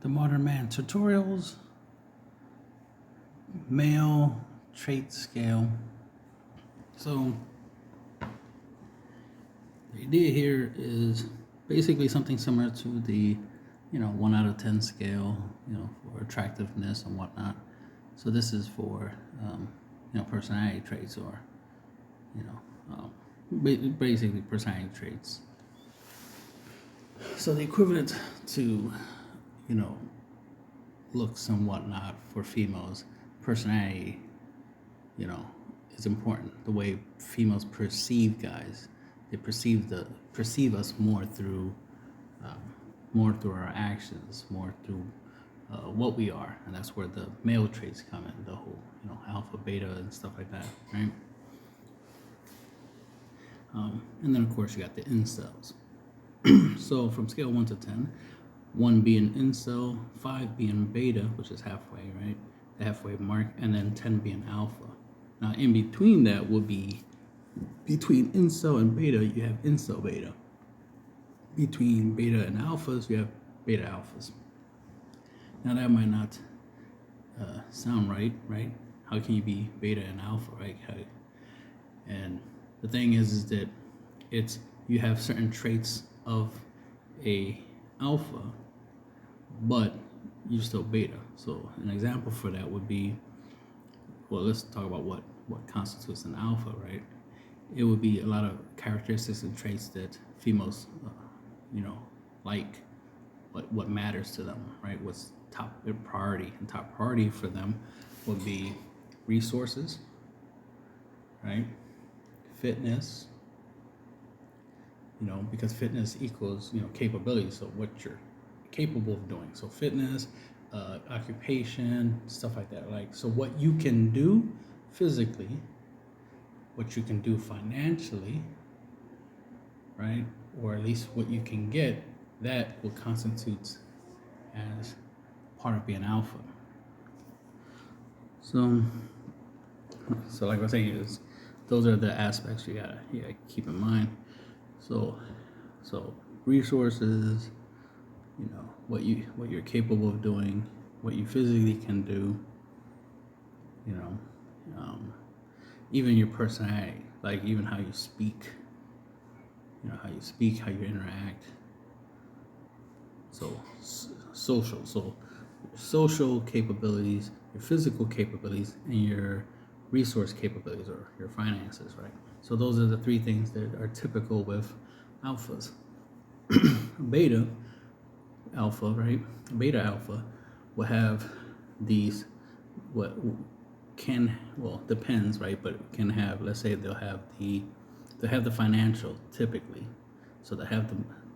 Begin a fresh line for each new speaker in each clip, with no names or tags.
The Modern Man tutorials, male trait scale. So the idea here is basically something similar to the, 1 out of 10 scale, for attractiveness and whatnot. So this is for, personality traits or, you know, basically personality traits. So the equivalent to, you know, looks and whatnot for females, personality, you know, is important. The way females perceive guys, they perceive us more through our actions, more through what we are, and that's where the male traits come in. The whole, alpha, beta, and stuff like that, right? And then of course you got the incels. So from scale 1 to 10, 1 being incel, 5 being beta, which is halfway, right? The halfway mark, and then 10 being alpha. Now in between that would be, between incel and beta, you have incel beta. Between beta and alphas, you have beta alphas. Now that might not sound right, right? How can you be beta and alpha, right? And the thing is that you have certain traits of a alpha, but you're still beta. So an example for that would be, well, let's talk about what constitutes an alpha, right? It would be a lot of characteristics and traits that females, like, what matters to them, right? What's top priority, and top priority for them would be resources, right? Fitness, because fitness equals, capability. So what you're capable of doing. So fitness, occupation, stuff like that. Like, so what you can do physically, what you can do financially, right? Or at least what you can get, that will constitute as part of being alpha. So like I was saying, those are the aspects you gotta keep in mind. So resources, what you're capable of doing, what you physically can do, even your personality, like even how you speak, how you interact. So social capabilities, your physical capabilities, and your resource capabilities or your finances, right? So those are the three things that are typical with alphas. Beta alpha, right? Beta alpha will have these, what can, well, depends, right? But can have, let's say they'll have the financial typically. So they'll have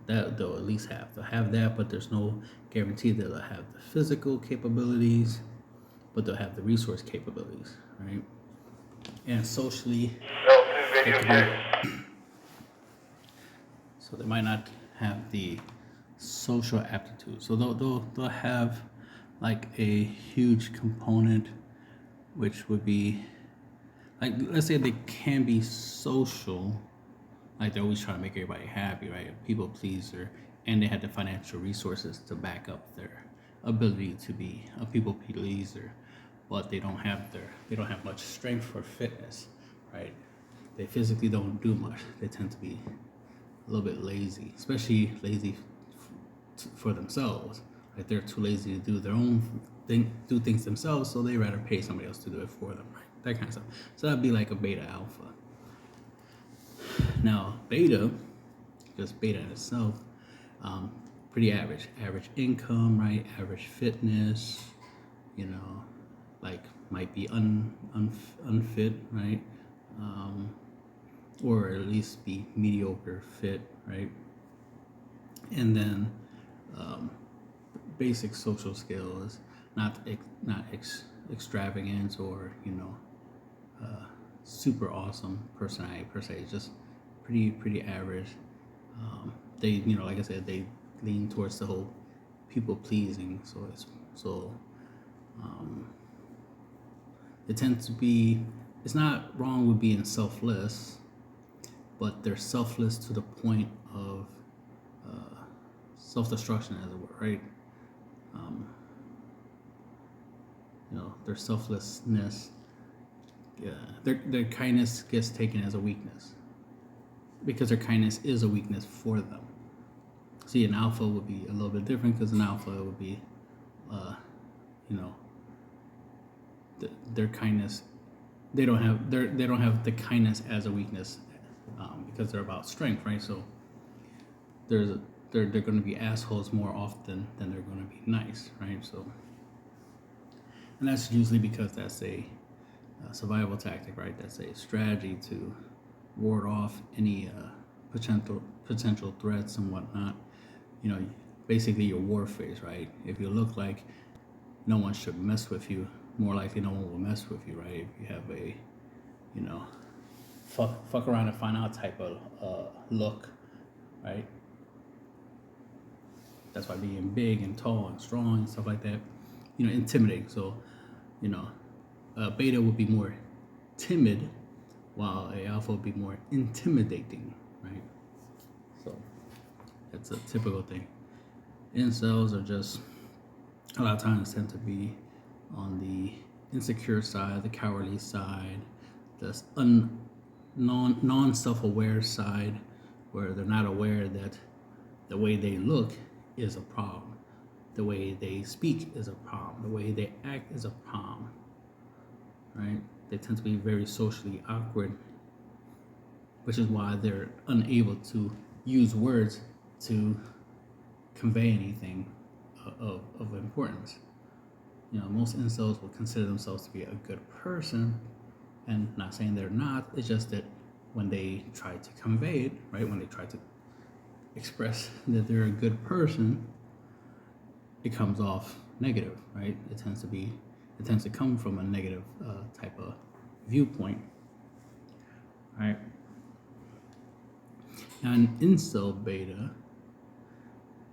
that they'll at least they'll have that, but there's no guarantee that they'll have the physical capabilities, but they'll have the resource capabilities, right? And socially, so they might not have the social aptitude. So they'll have like a huge component, which would be, like, let's say they can be social, like they're always trying to make everybody happy, right? A people pleaser, and they have the financial resources to back up their ability to be a people pleaser, but they don't have much strength for fitness, right? They physically don't do much. They tend to be a little bit lazy, especially lazy for themselves. Like they're too lazy to do their own thing, do things themselves, so they rather pay somebody else to do it for them, right? That kind of stuff. So that'd be like a beta alpha. Now beta, just beta in itself, pretty average income, right? Average fitness, like might be unfit, right? Or at least be mediocre fit, right? And then basic social skills, not extravagant or super awesome personality per se. Just pretty average. They, like I said, they lean towards the whole people pleasing. Um, it tends to be. It's not wrong with being selfless, but they're selfless to the point of self-destruction, as it were, right? um, their selflessness, their kindness gets taken as a weakness because their kindness is a weakness for them. See, an alpha would be a little bit different because an alpha would be, uh, you know, their kindness. They don't have the kindness as a weakness because they're about strength, right? So they're going to be assholes more often than they're going to be nice, right? So, and that's usually because that's a survival tactic, right? That's a strategy to ward off any potential threats and whatnot. Basically your war phase, right? If you look like no one should mess with you, more likely no one will mess with you, right? If you have a, fuck around and find out type of look, right? That's why being big and tall and strong and stuff like that, intimidating. So, beta would be more timid, while a alpha would be more intimidating, right? So that's a typical thing. Incels are just a lot of times tend to be on the insecure side, the cowardly side, the non-self-aware side, where they're not aware that the way they look is a problem, the way they speak is a problem, the way they act is a problem, right? They tend to be very socially awkward, which is why they're unable to use words to convey anything of importance. Most incels will consider themselves to be a good person, and not saying they're not. It's just that when they try to convey it, right, when they try to express that they're a good person, it comes off negative, right? It tends to come from a negative type of viewpoint, right? Now, an incel beta,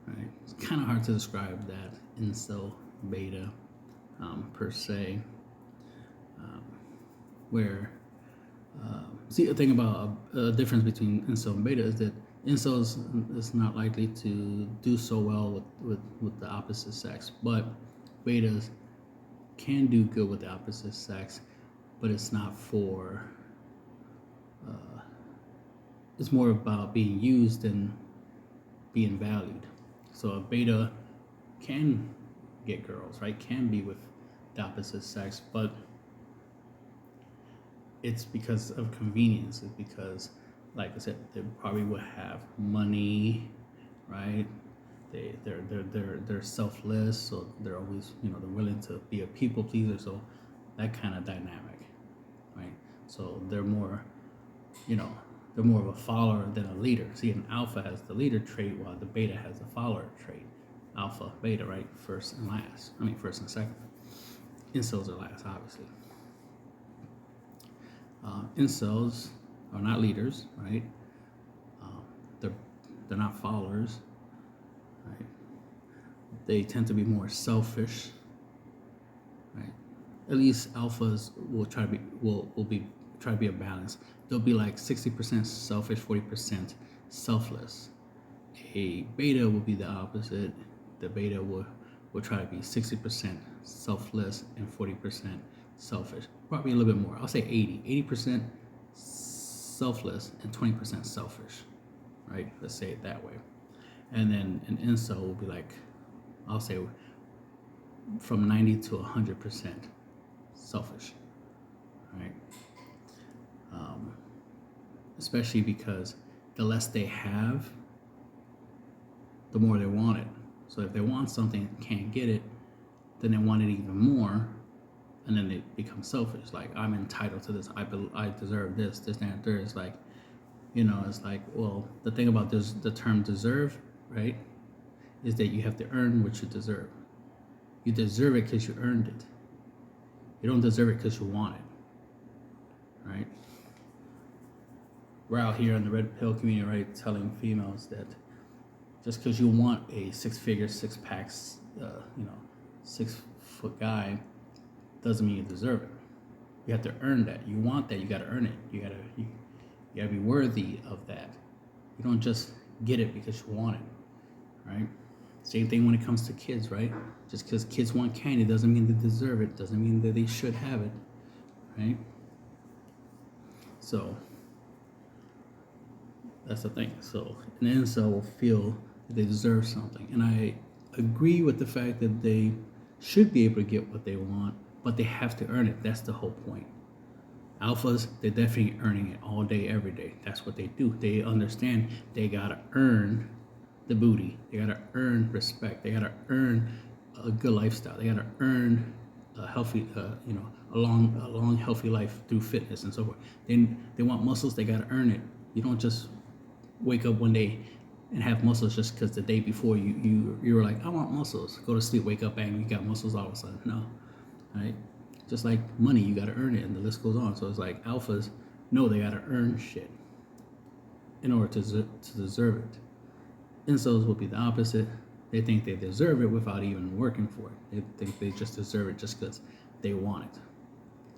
right? It's kind of hard to describe that incel beta per se. Where see, the thing about a difference between incel and beta is that incels is not likely to do so well with the opposite sex, but betas can do good with the opposite sex, but it's not for. It's more about being used than being valued. So a beta can get girls, right? Can be with the opposite sex, but it's because of convenience. It's because, like I said, they probably would have money, right? They're selfless, so they're always they're willing to be a people pleaser. So that kind of dynamic, right? So they're more they're more of a follower than a leader. See, an alpha has the leader trait, while the beta has the follower trait. Alpha, beta, right? First and last. First and second. Incels are last, obviously. Incels are not leaders, right? They're not followers, right? They tend to be more selfish, right? At least alphas will try to be a balance. They'll be like 60% selfish, 40% selfless. A beta will be the opposite. The beta will try to be 60% selfless and 40% selfish. Probably a little bit more. I'll say 80% selfless and 20% selfish, right? Let's say it that way. And then an incel will be like, I'll say from 90 to 100% selfish, right? Especially because the less they have, the more they want it. So if they want something and can't get it, then they want it even more, and then they become selfish. Like, I'm entitled to this. I deserve this, that, and third. It's like, it's like, well, the thing about this, the term deserve, right, is that you have to earn what you deserve. You deserve it because you earned it. You don't deserve it because you want it, right? We're out here in the red pill community, right, telling females that just because you want a six-figure, six-packs, 6-foot guy, doesn't mean you deserve it. You have to earn that. You want that. You got to earn it. You got to be worthy of that. You don't just get it because you want it, right? Same thing when it comes to kids, right? Just because kids want candy doesn't mean they deserve it, doesn't mean that they should have it, right? So that's the thing. So an incel will feel that they deserve something. And I agree with the fact that they should be able to get what they want, but they have to earn it. That's the whole point. Alphas, they're definitely earning it all day, every day. That's what they do. They understand they gotta earn the booty. They gotta earn respect. They gotta earn a good lifestyle. They gotta earn a healthy, a long, healthy life through fitness and so forth. They want muscles. They gotta earn it. You don't just wake up one day and have muscles just because the day before you were like, I want muscles. Go to sleep, wake up, bang, you got muscles all of a sudden. No, right? Just like money, you got to earn it, and the list goes on. So it's like alphas know they got to earn shit in order to deserve it. Incels will be the opposite. They think they deserve it without even working for it. They think they just deserve it just because they want it.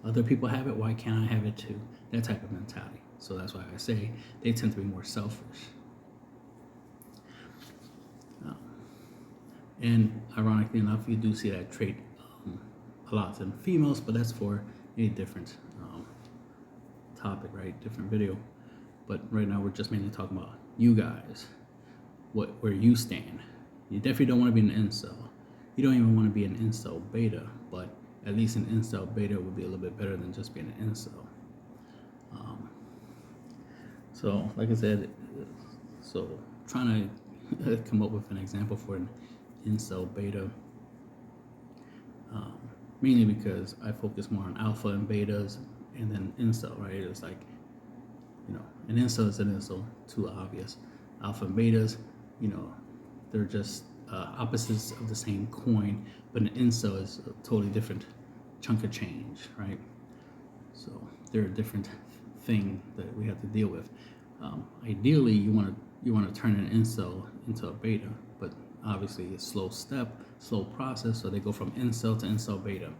Other people have it, why can't I have it too? That type of mentality. So that's why I say they tend to be more selfish. And ironically enough, you do see that trait a lot in females, but that's for a different topic, right? Different video. But right now we're just mainly talking about you guys, where you stand. You definitely don't want to be an incel. You don't even want to be an incel beta, but at least an incel beta would be a little bit better than just being an incel. So, like I said, so trying to come up with an example for an incel beta, mainly because I focus more on alpha and betas and then incel, right? It's like, an incel is an incel, too obvious. Alpha and betas, they're just opposites of the same coin, but an incel is a totally different chunk of change, right? So they're a different thing that we have to deal with. Ideally, you want to turn an incel into a beta, but obviously it's slow process. So they go from incel to incel beta,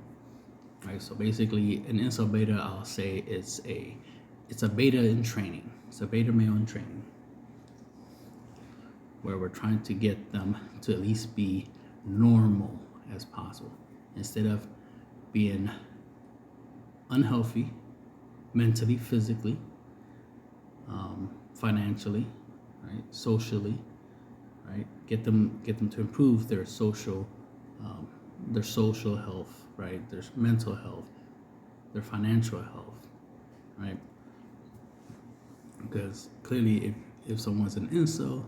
right? So basically, an incel beta, I'll say it's a beta in training. It's a beta male in training, where we're trying to get them to at least be normal as possible, instead of being unhealthy mentally, physically, financially, right, socially, right. Get them to improve their social health, right, their mental health, their financial health, right. Because clearly, if someone's an incel,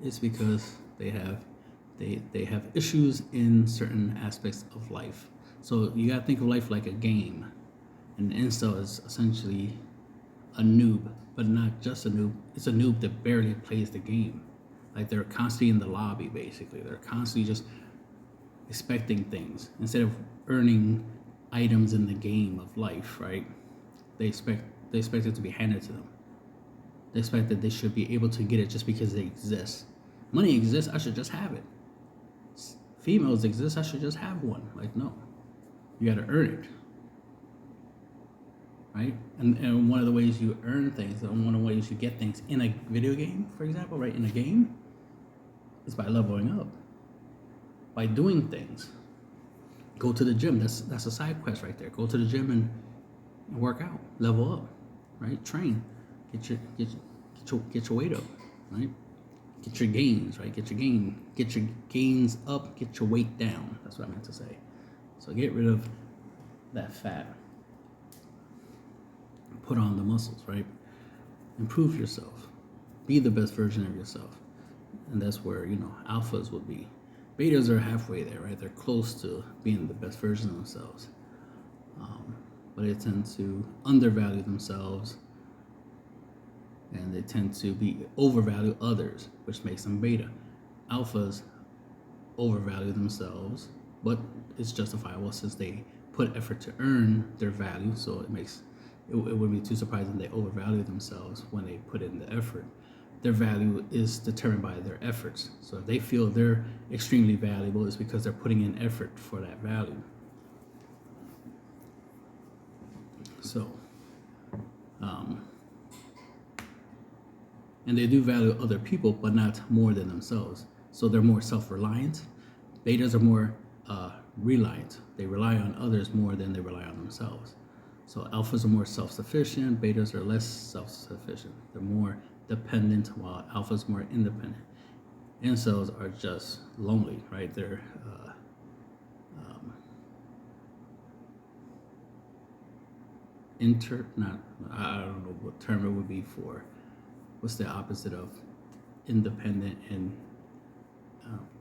it's because they have issues in certain aspects of life. So you gotta think of life like a game. An incel is essentially a noob, but not just a noob. It's a noob that barely plays the game. Like, they're constantly in the lobby, basically. They're constantly just expecting things instead of earning items in the game of life, right? They expect it to be handed to them. They expect that they should be able to get it just because they exist. Money exists, I should just have it. Females exist, I should just have one. Like, no. You gotta earn it. Right? And one of the ways you earn things, and one of the ways you get things in a video game, for example, right, in a game, is by leveling up. By doing things. Go to the gym. That's a side quest right there. Go to the gym and work out. Level up. Right? Train. Get your weight up. Right? Get your gains, right? Get your gains up, get your weight down. That's what I meant to say. So get rid of that fat. Put on the muscles, right? Improve yourself. Be the best version of yourself. And that's where, alphas would be. Betas are halfway there, right? They're close to being the best version of themselves. But they tend to undervalue themselves, and they tend to overvalue others, which makes them beta. Alphas overvalue themselves, but it's justifiable since they put effort to earn their value, so it wouldn't be too surprising they overvalue themselves when they put in the effort. Their value is determined by their efforts. So if they feel they're extremely valuable, it's because they're putting in effort for that value. So, and they do value other people, but not more than themselves. so they're more self-reliant. Betas are more reliant. They rely on others more than they rely on themselves. So alphas are more self-sufficient, betas are less self-sufficient. They're more dependent, while alphas are more independent. Incels are just lonely, right? They're I don't know what term it would be for. What's the opposite of independent and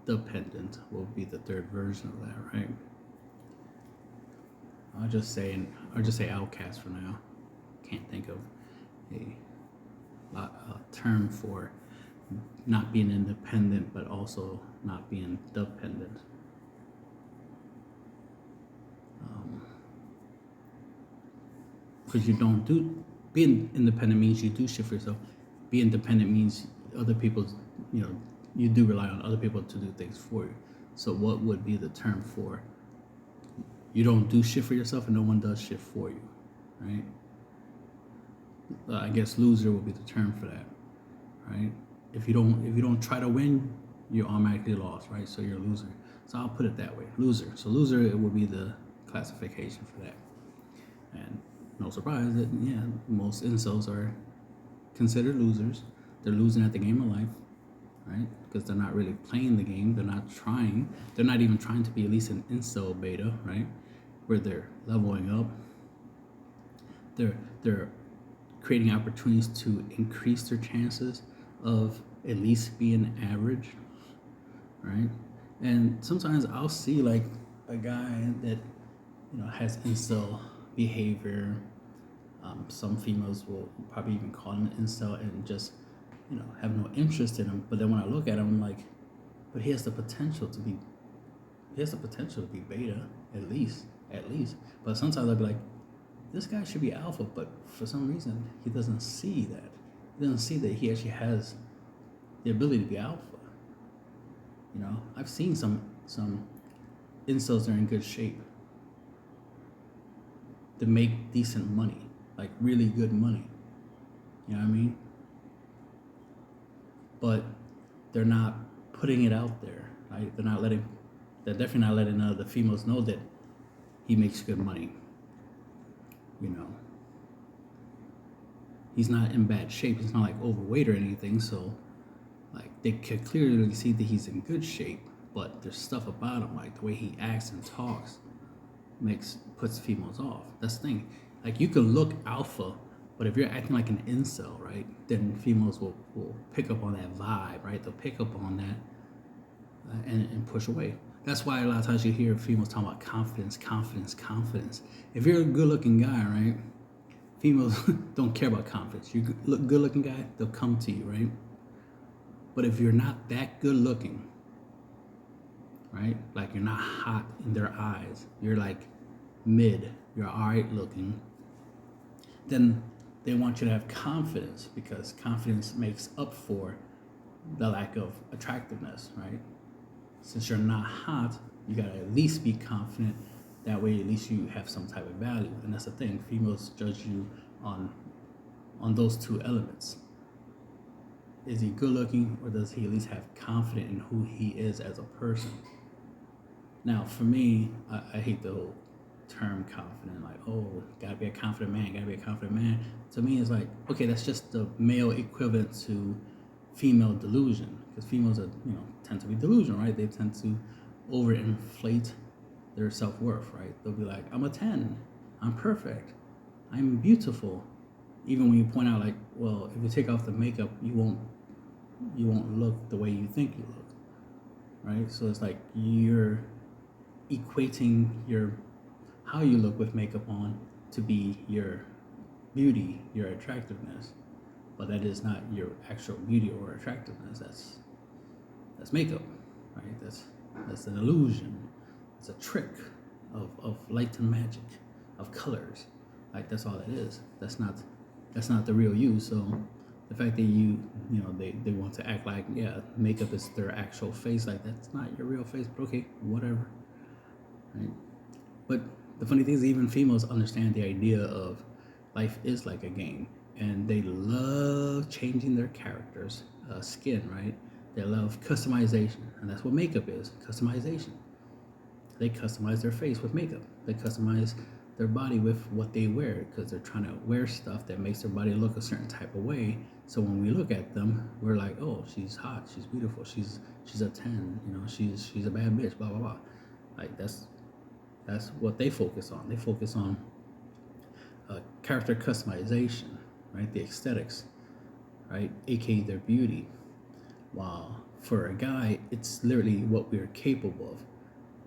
dependent? Will be the third version of that, right? I'll just say outcast for now. Can't think of a term for not being independent but also not being dependent. Because you don't do being independent means you do shit for yourself. Being dependent means other people's, you do rely on other people to do things for you. So what would be the term for you don't do shit for yourself and no one does shit for you, right? I guess loser would be the term for that, right? If you don't try to win, you're automatically lost, right? So you're a loser. So I'll put it that way, loser. So loser, it would be the classification for that. And no surprise that most incels are considered losers. They're losing at the game of life, right? Because they're not really playing the game. They're not trying. They're not even trying to be at least an incel beta, right? Where they're leveling up. They're creating opportunities to increase their chances of at least being average, right? And sometimes I'll see like a guy that has incel behavior. Some females will probably even call him an incel and just have no interest in him. But then when I look at him, I'm like, but he has the potential to be beta at least. But sometimes I'll be like, this guy should be alpha, but for some reason he doesn't see that. He doesn't see that he actually has the ability to be alpha. I've seen some incels that are in good shape to make decent money, like really good money. You know what I mean? But they're not putting it out there. Right? They're definitely not letting the females know that he makes good money. He's not in bad shape. He's not like overweight or anything. So like they could clearly see that he's in good shape, but there's stuff about him, like the way he acts and talks, puts females off. That's the thing. Like you could look alpha, but if you're acting like an incel, right, then females will pick up on that vibe, right? They'll pick up on that and push away. That's why a lot of times you hear females talking about confidence. If you're a good-looking guy, right, females don't care about confidence. You're a good-looking guy, they'll come to you, right? But if you're not that good-looking, right, like you're not hot in their eyes, you're like mid, you're all right looking, then they want you to have confidence, because confidence makes up for the lack of attractiveness, right? Since you're not hot, you gotta at least be confident. That way, at least you have some type of value. And that's the thing. Females judge you on those two elements. Is he good looking, or does he at least have confidence in who he is as a person? Now, for me, I hate the whole term confident. Like, oh, gotta be a confident man. To me, it's like, okay, that's just the male equivalent to female delusion, because females are, tend to be delusional, right? They tend to overinflate their self-worth, right? They'll be like, I'm a 10, I'm perfect, I'm beautiful. Even when you point out, like, well, if you take off the makeup, you won't look the way you think you look, right? So it's like you're equating how you look with makeup on to be your beauty, your attractiveness. But that is not your actual beauty or attractiveness. That's makeup, right? That's an illusion. It's a trick of light and magic, of colors. Like that's all it is. That's not the real you. So the fact that they want to act like makeup is their actual face, like that's not your real face. But okay, whatever, right? But the funny thing is, even females understand the idea of life is like a game. And they love changing their characters' skin, right? They love customization, and that's what makeup is, customization. They customize their face with makeup. They customize their body with what they wear because they're trying to wear stuff that makes their body look a certain type of way. So when we look at them, we're like, oh, she's hot, she's beautiful, she's a 10, she's a bad bitch, blah blah blah. Like that's what they focus on. They focus on character customization, right? The aesthetics, right? AKA their beauty. While for a guy, it's literally what we're capable of,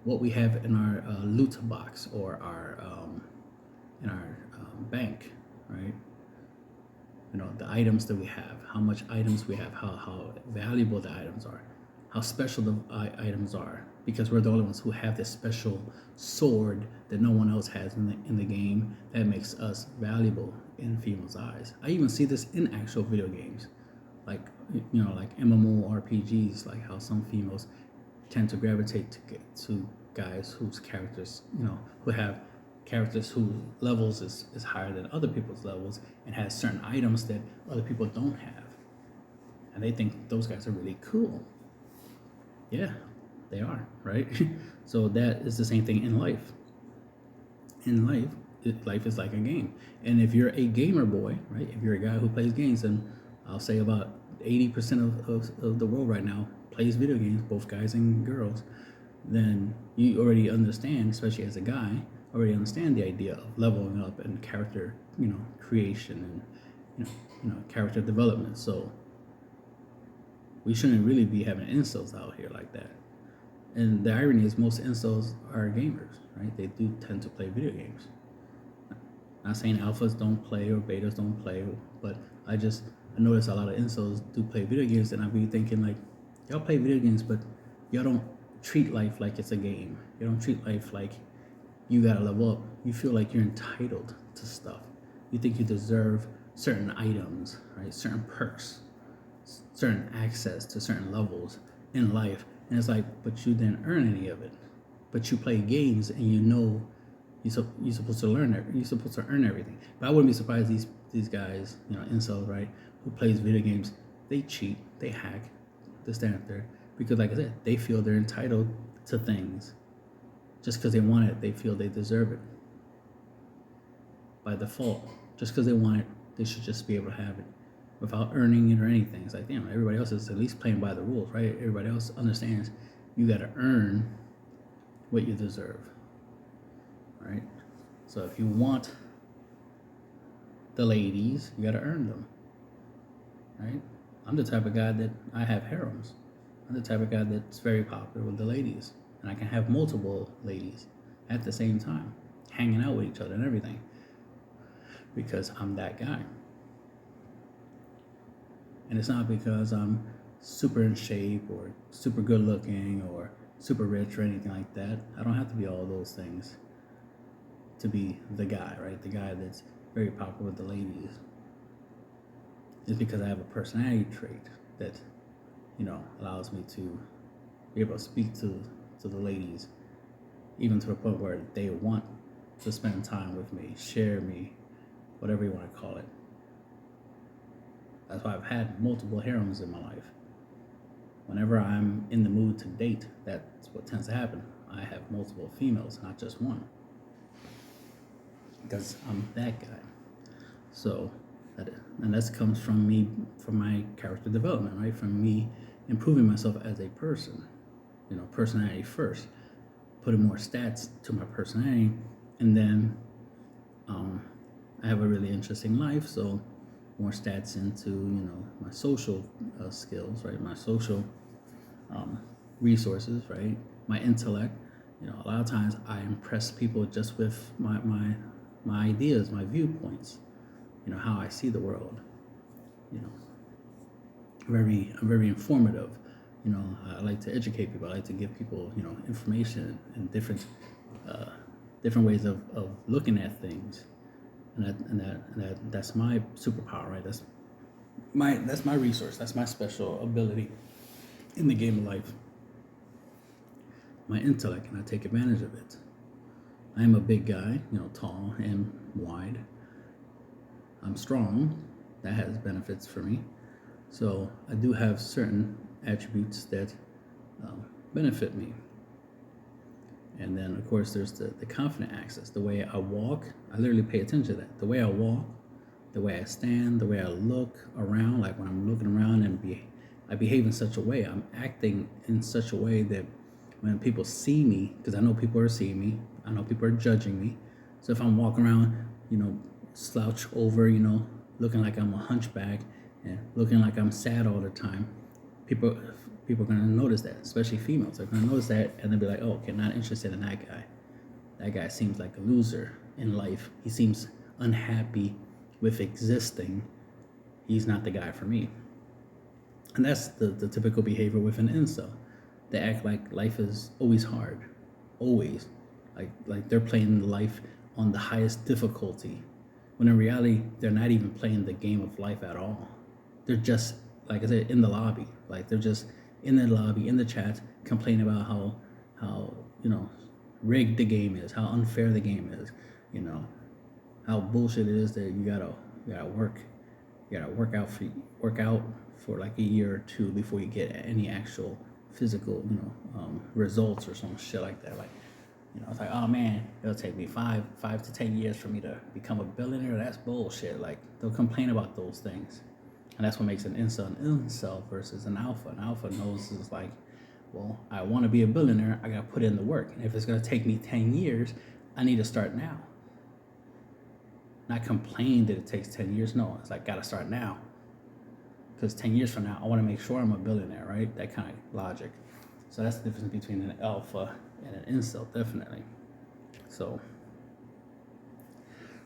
what we have in our loot box or our in our bank, right? The items that we have, how much items we have, how valuable the items are, how special the items are, because we're the only ones who have this special sword that no one else has in the game that makes us valuable in females' eyes. I even see this in actual video games, like like MMORPGs, like how some females tend to gravitate to guys whose characters, who have characters whose levels is higher than other people's levels and has certain items that other people don't have. And they think those guys are really cool. Yeah, they are, right? So that is the same thing in life. In life, life is like a game. And if you're a gamer boy, right? If you're a guy who plays games, then I'll say about 80% of the world right now plays video games, both guys and girls, then you already understand, especially as a guy, already understand the idea of leveling up and character, creation and character development. So we shouldn't really be having incels out here like that. And the irony is most incels are gamers, right? They do tend to play video games. Not saying alphas don't play or betas don't play, but I notice a lot of incels do play video games, and I be thinking like, y'all play video games, but y'all don't treat life like it's a game. You don't treat life like you gotta level up. You feel like you're entitled to stuff. You think you deserve certain items, right? Certain perks, certain access to certain levels in life. And it's like, but you didn't earn any of it. But you play games and you're supposed to learn it. You're supposed to earn everything. But I wouldn't be surprised these guys, incels, right, who plays video games, they cheat, they hack, this, that, and third. Because like I said, they feel they're entitled to things. Just because they want it, they feel they deserve it. By default, just because they want it, they should just be able to have it without earning it or anything. It's like, damn, everybody else is at least playing by the rules, right? Everybody else understands you got to earn what you deserve, right? So if you want the ladies, you got to earn them, right? I'm the type of guy that I have harems. I'm the type of guy that's very popular with the ladies. And I can have multiple ladies at the same time, hanging out with each other and everything. Because I'm that guy. And it's not because I'm super in shape or super good looking or super rich or anything like that. I don't have to be all those things to be the guy, right? The guy that's very popular with the ladies. It's because I have a personality trait that, allows me to be able to speak to the ladies, even to the point where they want to spend time with me, share me, whatever you want to call it. That's why I've had multiple harems in my life. Whenever I'm in the mood to date, that's what tends to happen. I have multiple females, not just one. Because I'm that guy. So, and that comes from me, from my character development, right? From me improving myself as a person. Personality first, putting more stats to my personality, and then I have a really interesting life, so more stats into my social skills, right? My social resources, right? My intellect. A lot of times I impress people just with my ideas, my viewpoints. How I see the world. I'm very informative. I like to educate people. I like to give people, information and different ways of looking at things, and that's my superpower, right? That's my resource. That's my special ability in the game of life. My intellect, and I take advantage of it. I am a big guy, tall and wide. I'm strong. That has benefits for me. So I do have certain attributes that benefit me. And then, of course, there's the confident axis. The way I walk, I literally pay attention to that. The way I walk, the way I stand, the way I look around, like when I'm looking around and I behave in such a way, I'm acting in such a way that when people see me, because I know people are seeing me, I know people are judging me. So if I'm walking around, slouch over, looking like I'm a hunchback and looking like I'm sad all the time, people are going to notice that, especially females. They're going to notice that and they'll be like, oh, okay, not interested in that guy. That guy seems like a loser in life. He seems unhappy with existing. He's not the guy for me. And that's the typical behavior with an incel. They act like life is always hard. Always. Like they're playing life on the highest difficulty. When in reality, they're not even playing the game of life at all. They're just, like I said, in the lobby. Like they're just in the lobby, in the chat, complaining about how rigged the game is, how unfair the game is, how bullshit it is that you gotta work out for like a year or two before you get any actual physical results or some shit like that. Like, it's like, oh man, it'll take me 5 to 10 years for me to become a billionaire. That's bullshit. Like, they'll complain about those things. And that's what makes an incel versus an alpha. An alpha knows is like, well, I want to be a billionaire. I got to put in the work. And if it's going to take me 10 years, I need to start now. Not complain that it takes 10 years. No, it's like, got to start now. Because 10 years from now, I want to make sure I'm a billionaire, right? That kind of logic. So that's the difference between an alpha and an incel, definitely. So,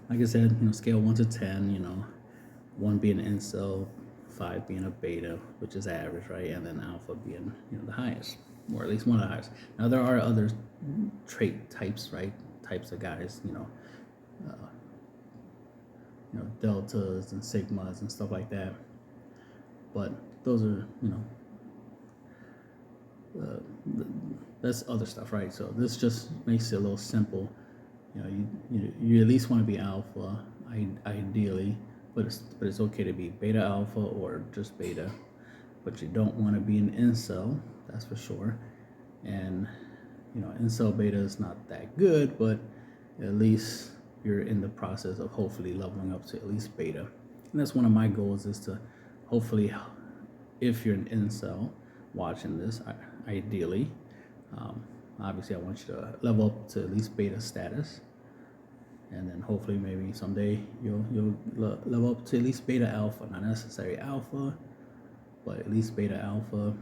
like I said, scale 1 to 10, 1 being an incel, 5 being a beta, which is average, right? And then alpha being, the highest, or at least one of the highest. Now, there are other trait types, right? Types of guys, deltas and sigmas and stuff like that. But those are, that's other stuff, right? So this just makes it a little simple. You at least want to be alpha, ideally, but it's okay to be beta alpha or just beta. But you don't want to be an incel, that's for sure. And incel beta is not that good, but at least you're in the process of hopefully leveling up to at least beta. And that's one of my goals, is to hopefully, if you're an incel watching this, ideally, obviously I want you to level up to at least beta status, and then hopefully maybe someday you'll level up to at least beta alpha, not necessarily alpha, but at least beta alpha,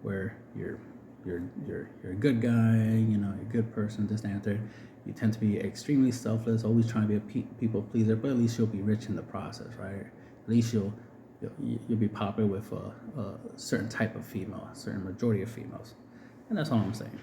where you're a good guy, you're a good person, this and that. You tend to be extremely selfless, always trying to be a people pleaser, but at least you'll be rich in the process, right? At least you'll be popular with a certain type of female, a certain majority of females. And that's all I'm saying.